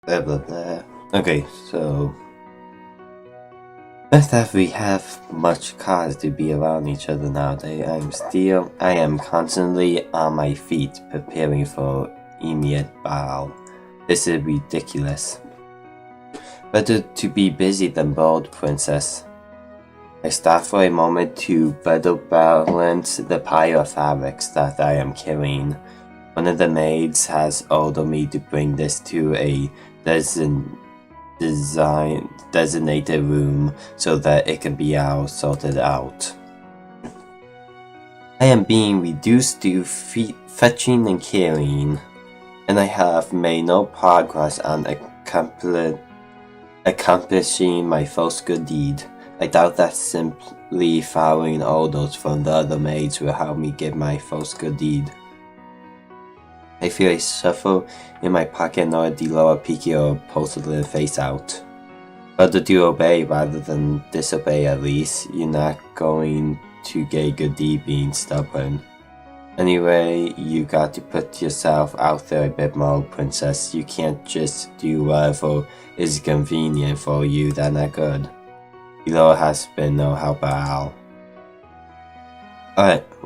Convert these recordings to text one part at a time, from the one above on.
Blah blah blah. Okay, so not that we have much cause to be around each other nowadays, I am constantly on my feet preparing for immediate battle. This is ridiculous. Better to be busy than bold, princess. I stop for a moment to better balance the pile of fabrics that I am carrying. One of the maids has ordered me to bring this to a designated room so that it can be all sorted out. I am being reduced to fetching and carrying, and I have made no progress on accomplishing my first good deed. I doubt that simply following orders from the other maids will help me get my first good deed. I feel a shuffle in my pocket nor Deloa peeking or posted the face out. Better to obey rather than disobey at least. You're not going to get a good deed being stubborn. Anyway, you got to put yourself out there a bit more, princess. You can't just do whatever is convenient for you, that's not good. Deloa has been no help at all.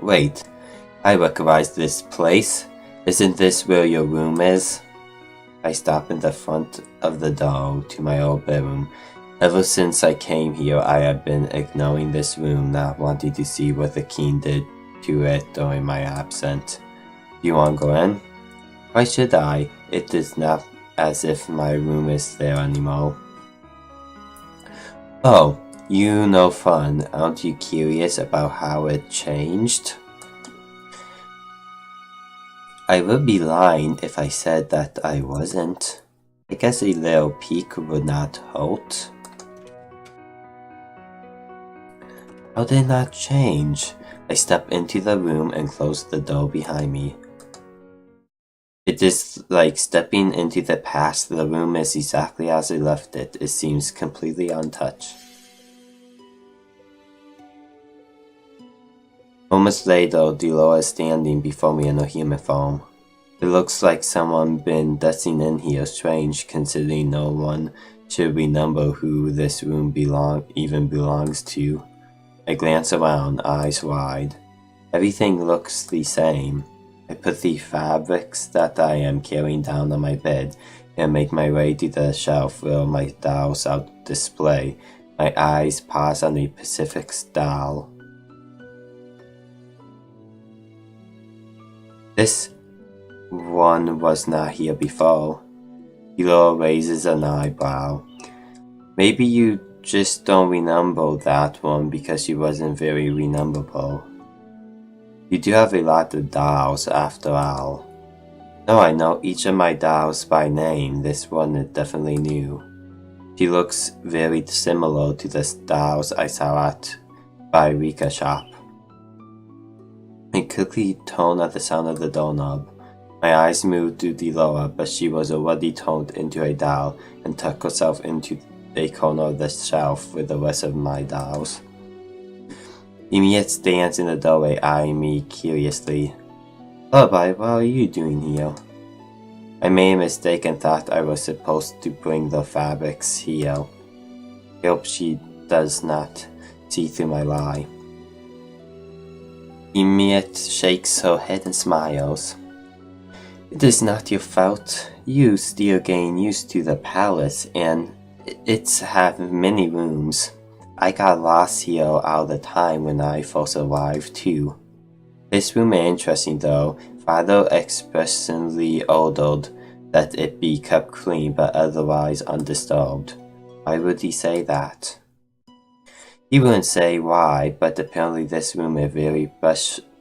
Wait. I recognize this place. Isn't this where your room is? I stop in the front of the door to my old bedroom. Ever since I came here, I have been ignoring this room, not wanting to see what the king did to it during my absence. Do you want to go in? Why should I? It is not as if my room is there anymore. Oh, you no fun. Aren't you curious about how it changed? I would be lying if I said that I wasn't. I guess a little peek would not hurt. How did it not change? I step into the room and close the door behind me. It is like stepping into the past. The room is exactly as I left it. It seems completely untouched. Moments later, Deloa is standing before me in a human form. It looks like someone been dusting in here, strange considering no one should remember who this room even belongs to. I glance around, eyes wide. Everything looks the same. I put the fabrics that I am carrying down on my bed and make my way to the shelf where my dolls are displayed. My eyes pause on the Pacific doll. This one was not here before. Deloa raises an eyebrow. Maybe you just don't remember that one because she wasn't very rememberable. You do have a lot of dolls after all. No, I know each of my dolls by name. This one is definitely new. She looks very similar to the dolls I saw at Rika shop. I quickly turned at the sound of the doorknob. My eyes moved to Deloa, but she was already turned into a doll and tucked herself into a corner of the shelf with the rest of my dolls. Emiette stands in the doorway eyeing me curiously. Lullaby, what are you doing here? I made a mistake and thought I was supposed to bring the fabrics here. I hope she does not see through my lie. Emiette shakes her head and smiles. It is not your fault. You still getting used to the palace, and it's have many rooms. I got lost here all the time when I first arrived too. This room is interesting though. Father expressly ordered that it be kept clean but otherwise undisturbed. Why would he say that? He wouldn't say why, but apparently this room is very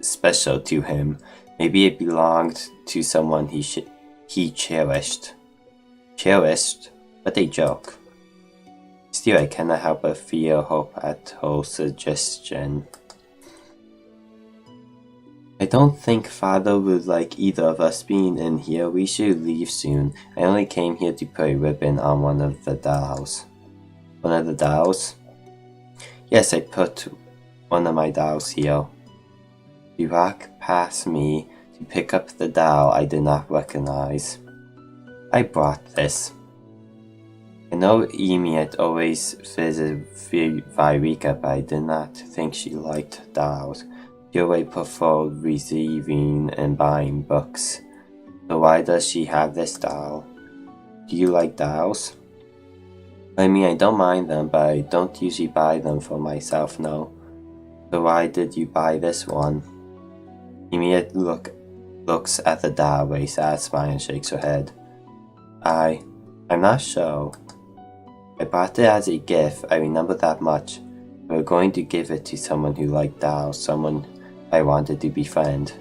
special to him. Maybe it belonged to someone he cherished. Cherished? What a joke. Still, I cannot help but feel hope at her suggestion. I don't think Father would like either of us being in here. We should leave soon. I only came here to put a ribbon on one of the dolls. One of the dolls? Yes, I put one of my dolls here. You walked past me to pick up the doll I did not recognize. I brought this. I know Emiet always visited Virica, but I did not think she liked dolls. She always preferred receiving and buying books. So why does she have this doll? Do you like dolls? I mean, I don't mind them, but I don't usually buy them for myself, no. So why did you buy this one? Emiet looks at the doll, very satisfied, and shakes her head. I'm not sure. I bought it as a gift, I remember that much. We were going to give it to someone who liked dolls, someone I wanted to befriend.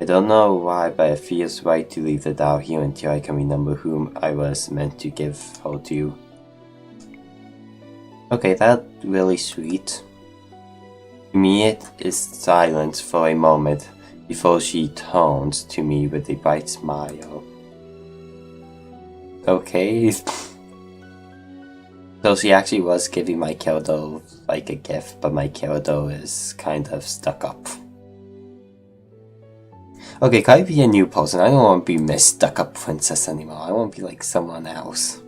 I don't know why, but it feels right to leave the doll here until I can remember whom I was meant to give her to. Okay, that's really sweet. Emiet is silent for a moment before she turns to me with a bright smile. Okay. So she actually was giving my Keldo like a gift, but my Keldo is kind of stuck up. Okay, can I be a new person? I don't want to be Miss Stuck Up Princess anymore. I want to be like someone else.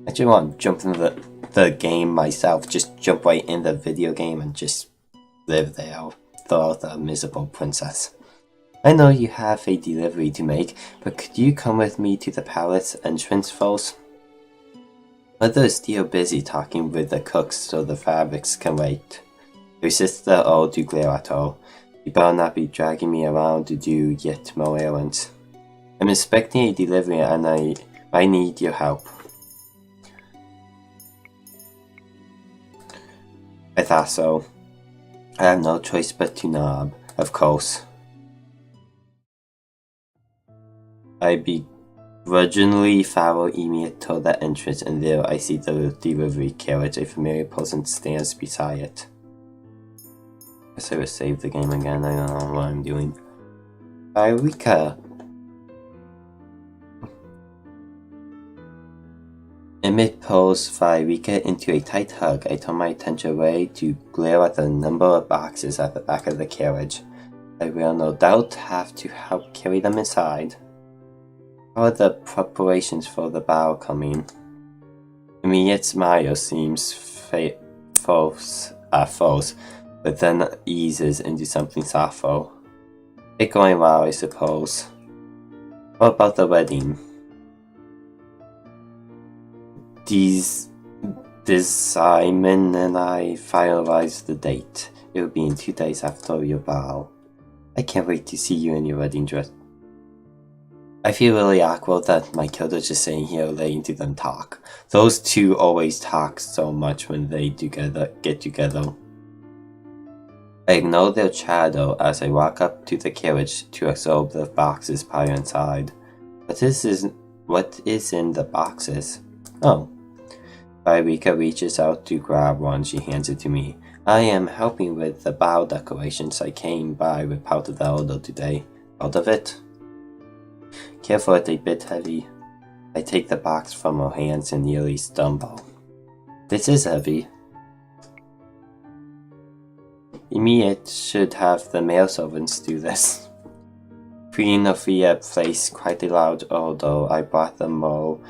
I just want to jump into the game myself. Just jump right in the video game and just live there without the miserable princess. I know you have a delivery to make, but could you come with me to the palace entrance first? Mother is still busy talking with the cooks so the fabrics can wait. Her sister all do glare at her. You better not be dragging me around to do yet more errands. I'm expecting a delivery and I need your help. I thought so. I have no choice but to nod, of course. I begrudgingly follow Emiet to the entrance, and there I see the delivery carriage. A familiar person stands beside it. Guess I will save the game again. I don't know what I'm doing. Virica. Emmett pulls Virica into a tight hug. I turn my attention away to glare at the number of boxes at the back of the carriage. I will no doubt have to help carry them inside. How are the preparations for the ball coming? Emiet's smile seems false at first, but then eases into something softer. It's going well, I suppose. What about the wedding? Simon and I finalized the date. It will be in 2 days after your ball. I can't wait to see you in your wedding dress. I feel really awkward that my Kilda's just sitting here letting to them talk. Those two always talk so much when they get together. I ignore their chatter as I walk up to the carriage to absorb the boxes piled inside. What is in the boxes? Oh. Virica reaches out to grab one. She hands it to me. I am helping with the bow decorations. I came by with part of the order today. Part of it? Careful, it's a bit heavy. I take the box from her hands and nearly stumble. This is heavy. Emiet should have the male servants do this. Queen Ophia placed quite a large order. I bought the more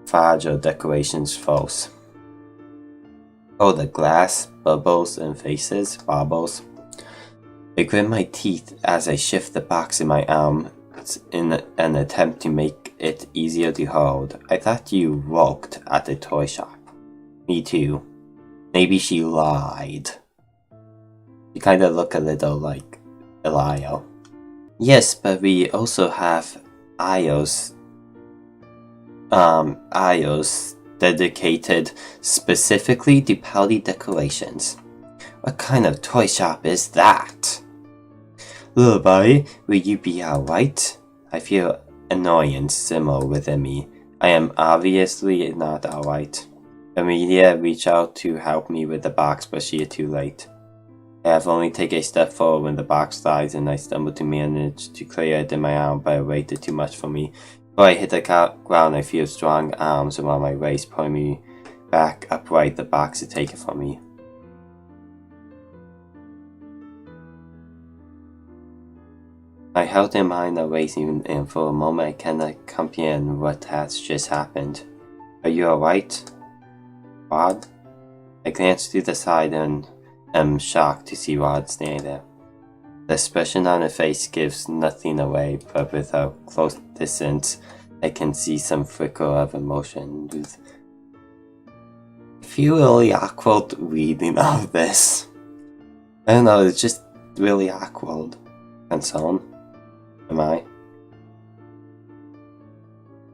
fragile decorations first. Oh, the glass, bubbles, and faces, baubles. I grit my teeth as I shift the box in my arm in an attempt to make it easier to hold. I thought you worked at the toy shop. Me too. Maybe she lied. You kind of look a little like a liar. Yes, but we also have aisles dedicated specifically to party decorations. What kind of toy shop is that? Little boy, will you be alright? I feel annoyance simmer within me. I am obviously not alright. Amelia reached out to help me with the box, but she is too late. I have only taken a step forward when the box slides and I stumble to manage to clear it in my arm, but it weighted too much for me. Before I hit the ground, I feel strong arms around my waist, pulling me back upright. The box is taken from me. I held in mind a racing, and for a moment I cannot comprehend what has just happened. Are you alright, Rod? I glanced to the side and am shocked to see Rod standing there. The expression on her face gives nothing away, but with a close distance, I can see some flicker of emotion. I feel really awkward reading all of this. I don't know, it's just really awkward. Concerned? Am I?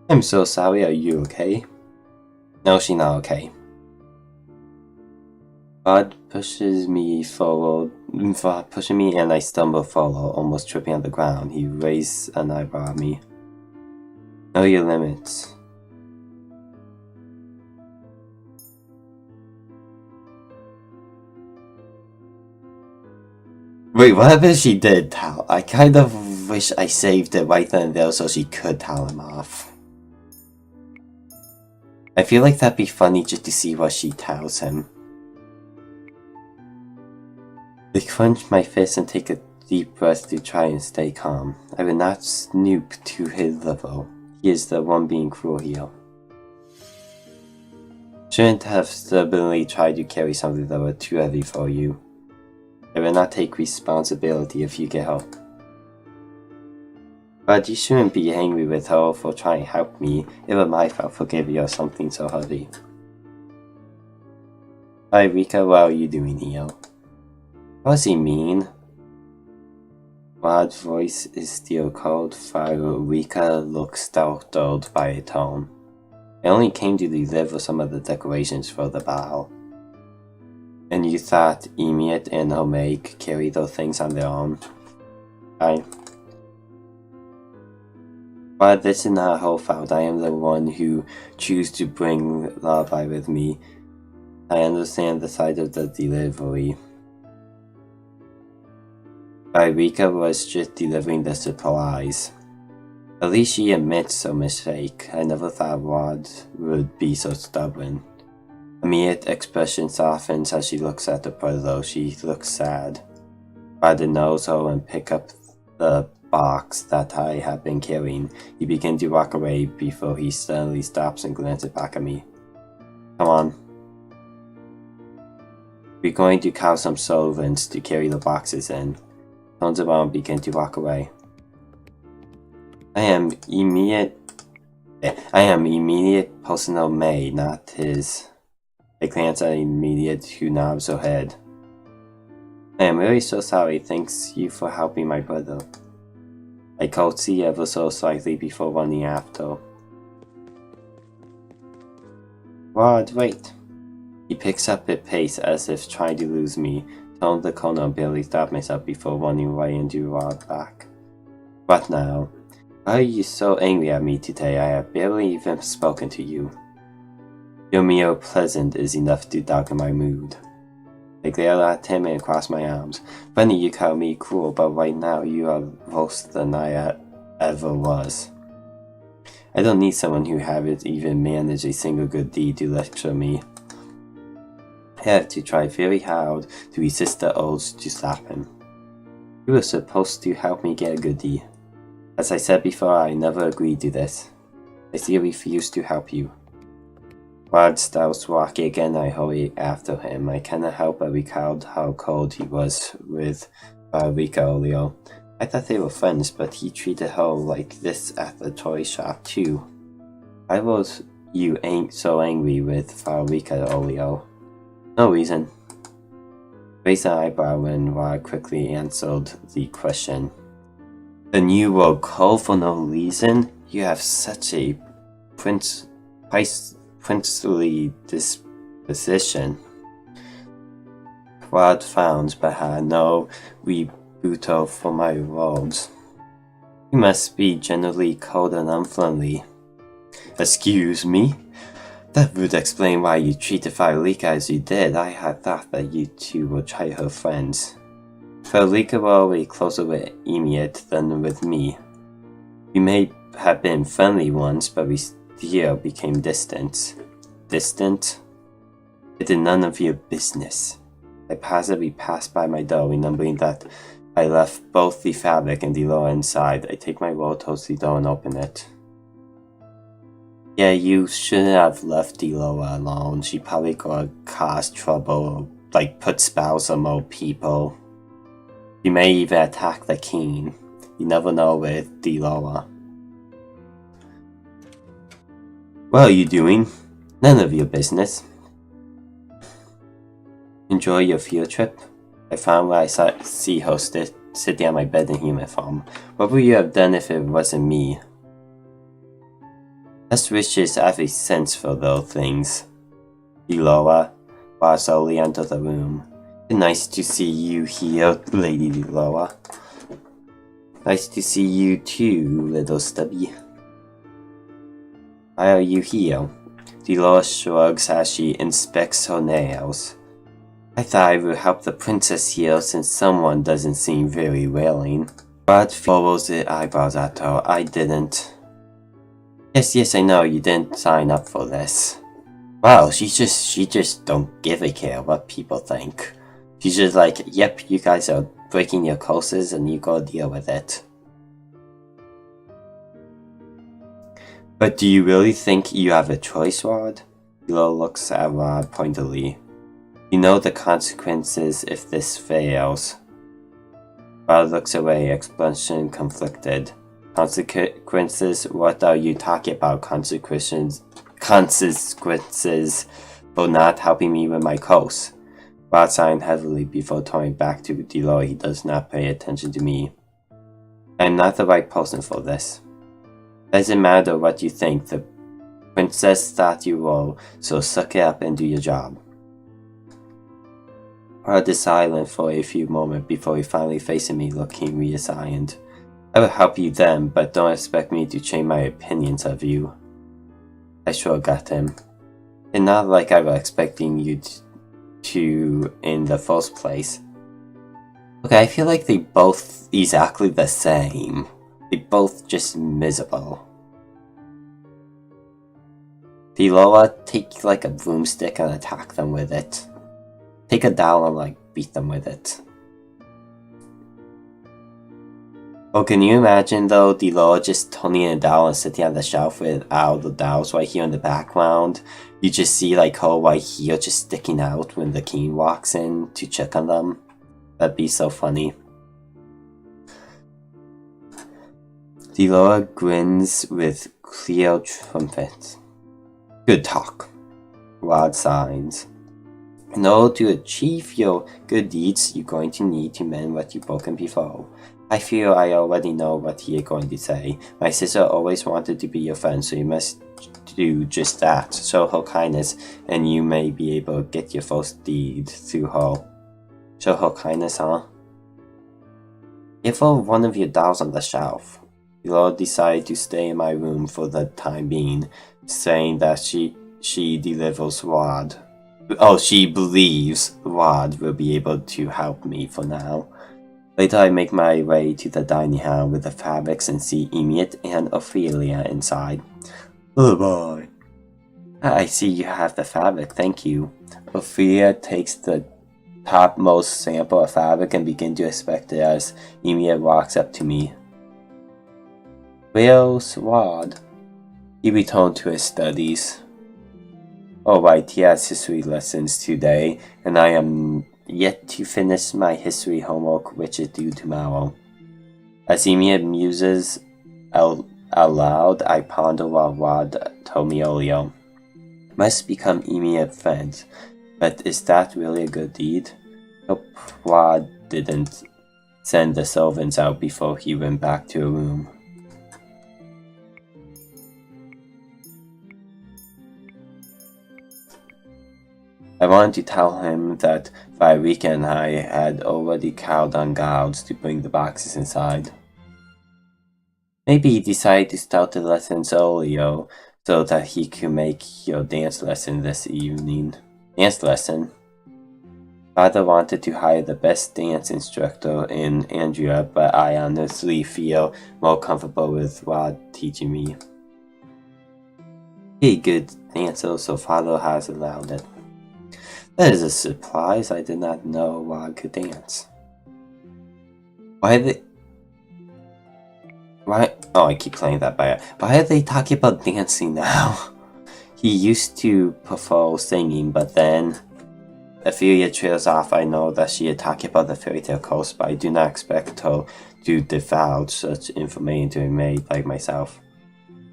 I'm so sorry, are you okay? No, she's not okay. Rod pushes me forward, pushing me, and I stumble forward, almost tripping on the ground. He raised an eyebrow at me. Know your limits. Wait, whatever she did, Tal, I kind of wish I saved it right then and there so she could tell him off. I feel like that'd be funny just to see what she tells him. I clench my fist and take a deep breath to try and stay calm. I will not snoop to his level. He is the one being cruel here. Shouldn't have stubbornly tried to carry something that was too heavy for you. I will not take responsibility if you get hurt. But you shouldn't be angry with her for trying to help me. It was my fault for giving her something so heavy. Hi Rika, what are you doing here? What does he mean? Rod's voice is still cold, while Rika looks startled by a tone. I only came to deliver some of the decorations for the ball. And you thought Emiet and her maid could carry those things on their own? But this is not her fault. I am the one who chose to bring Lullaby with me. I understand the side of the delivery. Rika was just delivering the supplies. At least she admits her mistake. I never thought Rod would be so stubborn. Emiet's expression softens as she looks at the puzzle. She looks sad. Rod knows her and picks up the box that I have been carrying. He begins to walk away before he suddenly stops and glances back at me. Come on. We're going to call some servants to carry the boxes in. Turns around and begins to walk away. I am immediate personal maid, not his. I glance at Immediate, who nods her head. I am really so sorry. Thanks you for helping my brother. I curtsy ever so slightly before running after. Rod, wait. He picks up a pace as if trying to lose me. Turned the corner and barely stopped myself before running right into Rod back. What now? Why are you so angry at me today? I have barely even spoken to you. Your mere presence is enough to darken my mood. I glare at him and cross my arms. Funny you call me cruel, but right now you are worse than I ever was. I don't need someone who haven't even managed a single good deed to lecture me. I have to try very hard to resist the urge to slap him. You were supposed to help me get a good deed. As I said before, I never agreed to this. I still refuse to help you. Rod starts walking again. I hurry after him. I cannot help but recall how cold he was with Rika earlier. I thought they were friends, but he treated her like this at the toy shop too. Why was you so angry with Rika earlier? No reason. Raised an eyebrow when Rod quickly answered the question. Then you were cold for no reason? You have such a princely disposition. Rod frowns but had no rebuttal for my words. You must be generally cold and unfriendly. Excuse me? That would explain why you treated Fairytale as you did. I had thought that you two were childhood friends. Fairytale were always closer with Emiet than with me. We may have been friendly once, but we still became distant. Distant? It is none of your business. I passively passed by my door, remembering that I left both the fabric and the Loa inside. I take my roll towards the door and open it. Yeah, you shouldn't have left the Loa alone. She probably gonna cause trouble, like put spells on more people. She may even attack the king. You never know with the Loa. What are you doing? None of your business. Enjoy your field trip? I found where I see her sitting on my bed in human form. What would you have done if it wasn't me? Best wishes have a sense for those things. Deloa walked slowly into the room. Nice to see you here, Lady Deloa. Nice to see you too, little stubby. Why are you here? Deloa shrugs as she inspects her nails. I thought I would help the princess here since someone doesn't seem very willing. Rod furrows his eyebrows at her. I didn't. Yes, I know you didn't sign up for this. Wow, she just don't give a care what people think. She's just like, yep, you guys are breaking your curses and you gotta deal with it. But do you really think you have a choice, Rod? Lo looks at Rod pointedly. You know the consequences if this fails. Rod looks away, expression conflicted. Consequences? What are you talking about? Consequences for not helping me with my curse. Rod sighed heavily before turning back to Deloy. He does not pay attention to me. I am not the right person for this. Doesn't matter what you think, the princess thought you were, so suck it up and do your job. Rod is silent for a few moments before he finally faces me, looking reassigned. I will help you then, but don't expect me to change my opinions of you. I shrug at him. It's not like I was expecting you to in the first place. Okay, I feel like they both exactly the same. They both just miserable. Deloa, take like a broomstick and attack them with it. Take a dowel and like beat them with it. Oh, can you imagine though, Deloa just turning it down and sitting on the shelf with all the dowels right here in the background? You just see like her right here just sticking out when the king walks in to check on them. That'd be so funny. Deloa grins with clear trumpet. Good talk. Rod signs. In order to achieve your good deeds, you're going to need to mend what you've broken before. I feel I already know what he is going to say. My sister always wanted to be your friend, so you must do just that. Show her kindness, and you may be able to get your first deed through her. Show her kindness, huh? Give her one of your dolls on the shelf. Lord decided to stay in my room for the time being, saying that she delivers Rod. Oh, she believes Rod will be able to help me for now. Later, I make my way to the dining hall with the fabrics and see Emmett and Ophelia inside. Oh boy. I see you have the fabric, thank you. Ophelia takes the topmost sample of fabric and begins to inspect it as Emmett walks up to me. Where's Rod? He returned to his studies. Oh right, he has history lessons today, and I am yet to finish my history homework, which is due tomorrow. As Emmett muses out loud, I ponder what Rod told me earlier. Must become Emmett's friend, but is that really a good deed? Hope Rod didn't send the servants out before he went back to a room. I wanted to tell him that by weekend I had already called on guards to bring the boxes inside. Maybe he decided to start the lessons earlier so that he could make your dance lesson this evening. Dance lesson? Father wanted to hire the best dance instructor in Andrea, but I honestly feel more comfortable with Rod teaching me. He's a good dancer, so Father has allowed it. That is a surprise. I did not know Rod could dance. Why are they... Why... Oh, I keep playing that by it. Why are they talking about dancing now? He used to prefer singing, but then... Ophelia trails off. I know that she is talking about the fairy tale coast, but I do not expect her to divulge such information to a maid like myself.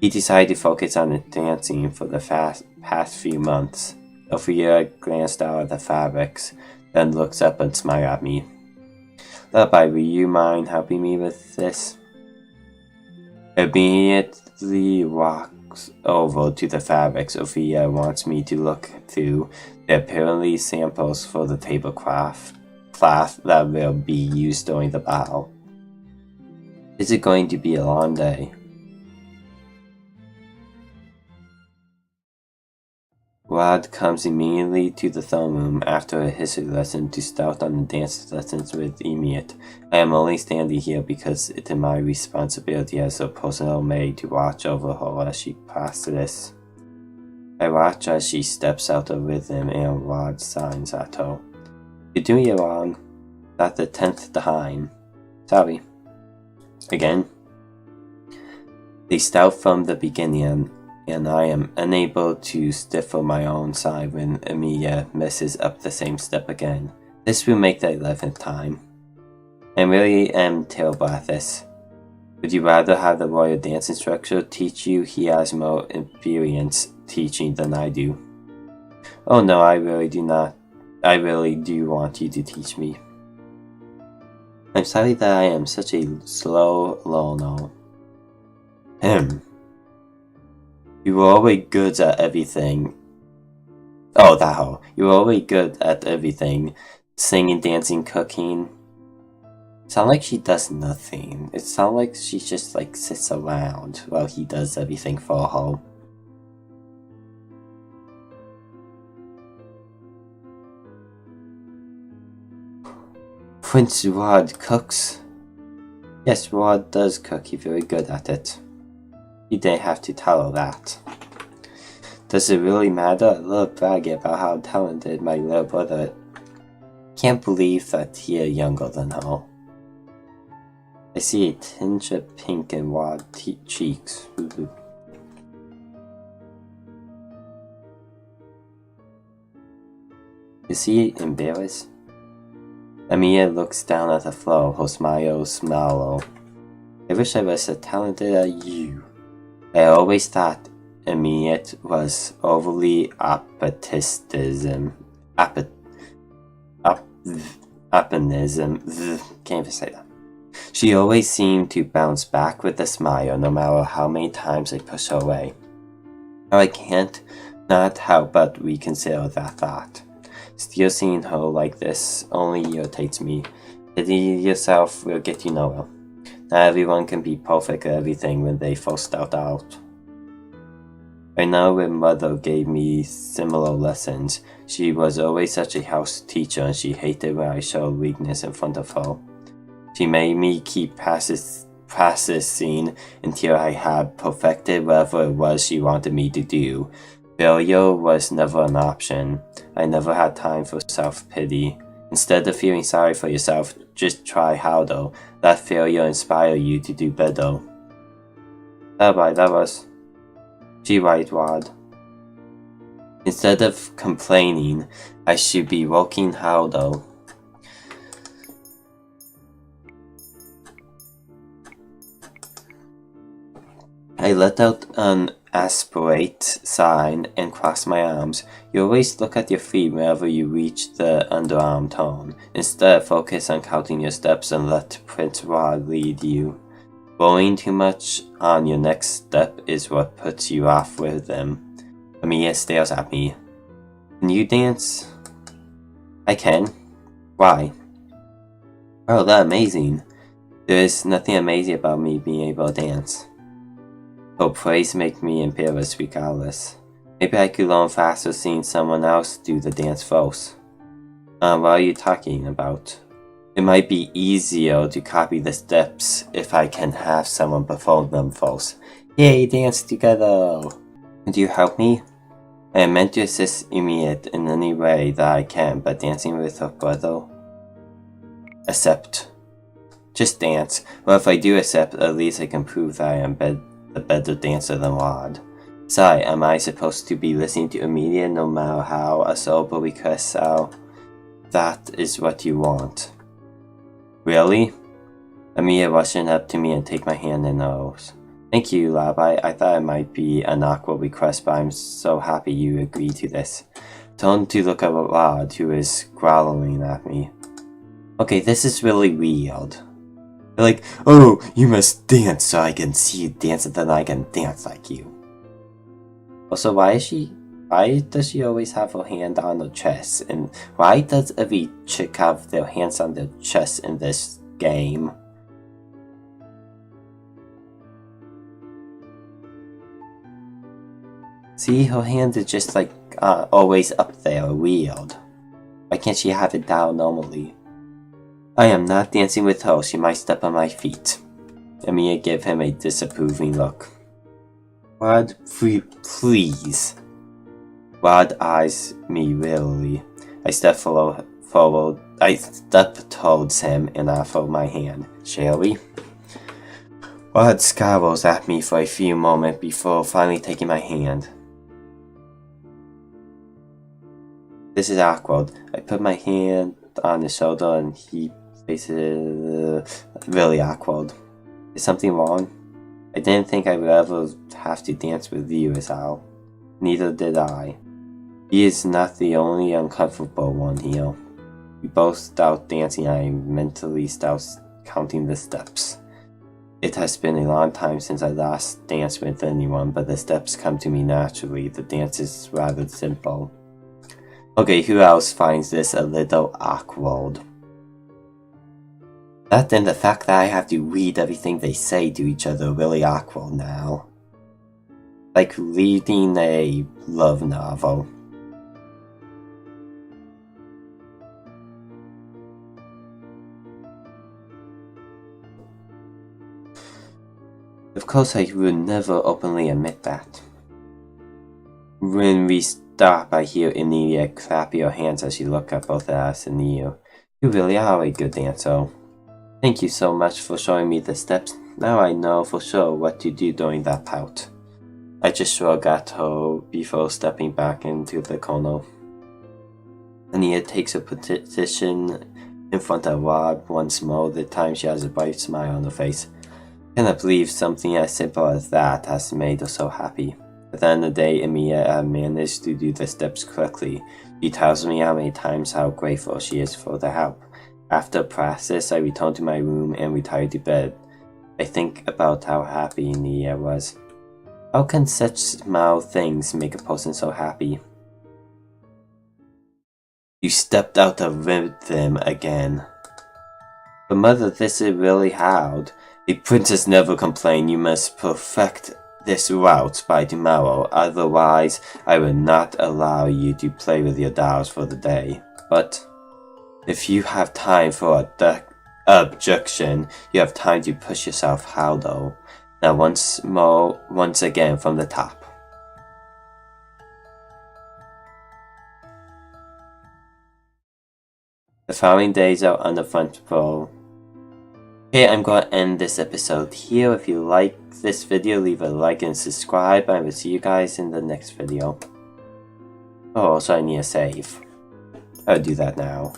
He decided to focus on the dancing for the past few months. Ophelia glanced out at the fabrics, then looks up and smiled at me. Lullaby, will you mind helping me with this? Immediately walks over to the fabrics Ophelia wants me to look through. They're apparently samples for the tablecloth that will be used during the ball. Is it going to be a long day? Rod comes immediately to the throne room after a history lesson to start on the dance lessons with Emiet. I am only standing here because it is my responsibility as a personal maid to watch over her as she practices. I watch as she steps out of rhythm and Rod signs at her. You're doing it wrong. That's the 10th time. Sorry. Again. They start from the beginning and I am unable to stifle my own sigh when Emilia messes up the same step again. This will make the 11th time. I really am terrible at this. Would you rather have the royal dance instructor teach you? He has more experience teaching than I do. Oh no, I really do not. I really do want you to teach me. I'm sorry that I am such a slow learner. You were always good at everything. Oh, that hoe. You were always good at everything. Singing, dancing, cooking. Sound like she does nothing. It sounds like she just like sits around while he does everything for her. Prince Rod cooks. Yes, Rod does cook. He's very good at it. You didn't have to tell her that. Does it really matter? I love bragging about how talented my little brother is. Can't believe that he is younger than her. I see a tinge of pink in Rod's cheeks. Is he embarrassed? Amia looks down at the floor, her smile smaller. I wish I was as talented as you. I always thought Emiet was overly optimism. Can't even say that. She always seemed to bounce back with a smile, no matter how many times I push her away. Now I can't not help but reconsider that thought. Still seeing her like this only irritates me. Pity yourself will get you nowhere. Not everyone can be perfect at everything when they first start out. I know when Mother gave me similar lessons, she was always such a house teacher and she hated when I showed weakness in front of her. She made me keep practicing until I had perfected whatever it was she wanted me to do. Failure was never an option. I never had time for self-pity. Instead of feeling sorry for yourself, just try harder. Let failure inspire you to do better. Bye-bye, that was... She right, Rod. Instead of complaining, I should be working harder. I let out an aspirate sign and cross my arms. You always look at your feet whenever you reach the underarm tone. Instead, focus on counting your steps and let Prince Rod lead you. Worrying too much on your next step is what puts you off with them. Amia stares at me. Can you dance? I can. Why? Oh, that's amazing. There is nothing amazing about me being able to dance. Her praise make me embarrassed regardless. Maybe I could learn faster seeing someone else do the dance first. What are you talking about? It might be easier to copy the steps if I can have someone perform them first. Yay, dance together! Could you help me? I am meant to assist Emiet in any way that I can, but dancing with her brother? Accept. Just dance. Well, if I do accept, at least I can prove that I am a better dancer than Rod. Sorry, am I supposed to be listening to Amelia no matter how a sober request sound? That is what you want. Really? Amelia rushing up to me and take my hand in hers. Thank you, Rabbi. I thought it might be an awkward request, but I'm so happy you agreed to this. Turned to look at Rod, who is growling at me. Okay, this is really weird. They're like, oh, you must dance so I can see you dance and then I can dance like you. Also, why does she always have her hand on her chest? And why does every chick have their hands on their chest in this game? See, her hand is just like always up there, weird. Why can't she have it down normally? I am not dancing with her, she might step on my feet. Emilia gave him a disapproving look. Rod, please. Rod eyes me wearily. I step forward. I step towards him and offer my hand. Shall we? Rod scowls at me for a few moments before finally taking my hand. This is awkward. I put my hand on his shoulder and he faces really awkward. Is something wrong? I didn't think I would ever have to dance with you, Al. Neither did I. He is not the only uncomfortable one here. We both start dancing and I mentally start counting the steps. It has been a long time since I last danced with anyone, but the steps come to me naturally. The dance is rather simple. Okay, who else finds this a little awkward? That and the fact that I have to read everything they say to each other really awkward now. Like reading a love novel. Of course I would never openly admit that. When we stop, I hear Emilia clap your hands as she looks at both us and you. You really are a good dancer. Thank you so much for showing me the steps. Now I know for sure what to do during that pout. I just shrug at her before stepping back into the corner. Ania takes a position in front of Rod once more. This time she has a bright smile on her face. I cannot believe something as simple as that has made her so happy. At the end of the day, Emilia managed to do the steps correctly. She tells me how many times how grateful she is for the help. After practice, I return to my room and retire to bed. I think about how happy Emilia was. How can such small things make a person so happy? You stepped out of rhythm again. But mother, this is really hard. A princess never complained. You must perfect this route by tomorrow, otherwise I will not allow you to play with your dolls for the day. But if you have time for objection, you have time to push yourself harder. Now once again from the top. The following days are on the front row. Okay, I'm going to end this episode here. If you like this video, leave a like and subscribe. I will see you guys in the next video. Oh, also I need a save. I'll do that now.